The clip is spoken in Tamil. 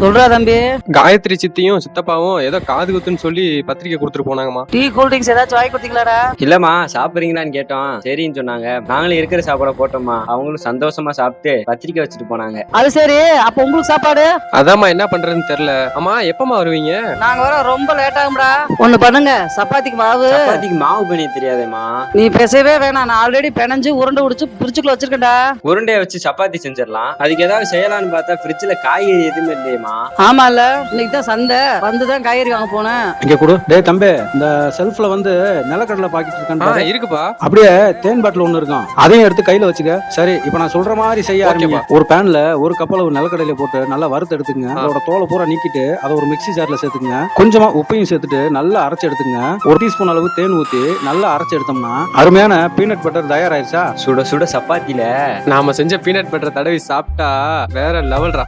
சொல்றா தம்பி. காயத்ரி சித்தியும் சித்தப்பாவும் ஏதோ காது குத்துன்னு சொல்லி பத்திரிக்கை கொடுத்துட்டு போனாங்கம்மா. டீ கூல் ட்ரிங்க்ஸ் ஏதாச்சும் வாங்கி கொடுத்தீங்களாடா? இல்லம்மா, சாப்பிடுறீங்களான்னு கேட்டோம். சரின்னு சொன்னாங்க. நாங்களும் இருக்கிற சாப்பாட போட்டோம்மா. அவங்களும் சந்தோஷமா சாப்பிட்டு பத்திரிக்கை வச்சுட்டு போனாங்க. அது சரி, அப்ப உங்களுக்கு சாப்பாடு? அதாம்மா என்ன பண்றதுன்னு தெரியல. அம்மா எப்பமா வருவீங்க? நாங்க வர ரொம்ப லேட் ஆகும்டா. ஒண்ணு பண்ணுங்க, சப்பாத்திக்கு மாவு. சப்பாத்திக்கு மாவு பண்ணி தெரியாதேம்மா. நீ பேசவே வேணாம், நான் ஆல்ரெடி பெனஞ்சு உருண்டை உடிச்சு பிரிச்சுக்குள்ள வச்சிருக்கேன்டா. உருண்டையை வச்சு சப்பாத்தி செஞ்சிடலாம். அதுக்கு ஏதாவது செய்யலாம்னு பார்த்தா ஃப்ரிட்ஜ்ல காய்கறி எதுவுமே இல்லையேம்மா. ஆமால, இன்னைக்கு தான் சந்தை, வந்துதான் காய்கறி வாங்க போனேன். இங்க கொடு. டேய் தம்பி, இந்த செல்ஃப்ல வந்து நிலக்கடலை பாக்கெட் இருக்கான்னு இருக்குப்பா. அப்படியே தேன் பாட்டில் ஒண்ணு இருக்கும், அதையும் எடுத்து கையில வச்சுக்க. சரி, இப்ப நான் சொல்ற மாதிரி செய்ய ஆரம்பிங்க. ஒரு பேன்ல ஒரு கப்பல ஒரு நிலக்கடலையை போட்டு நல்லா வறுத்து எடுத்துங்க. அதோட தோலை பூரா நீக்கிட்டு அதை ஒரு மிக்ஸி ஜார்ல சேர்த்துங்க. கொஞ்சமா உப்பையும் சேர்த்துட்டு நல்லா அரைச்சு எடுத்துங்க. ஒரு டீஸ்பூன் அளவு தேன் ஊத்தி நல்லா அரைச்சு எடுத்தோம்னா அருமையான பீனட் பட்டர் தயாராயிருச்சா? சுட சுட சப்பாத்தில நாம செஞ்ச பீனட் பட்டர் தடவி சாப்பிட்டா வேற லெவல்ரா.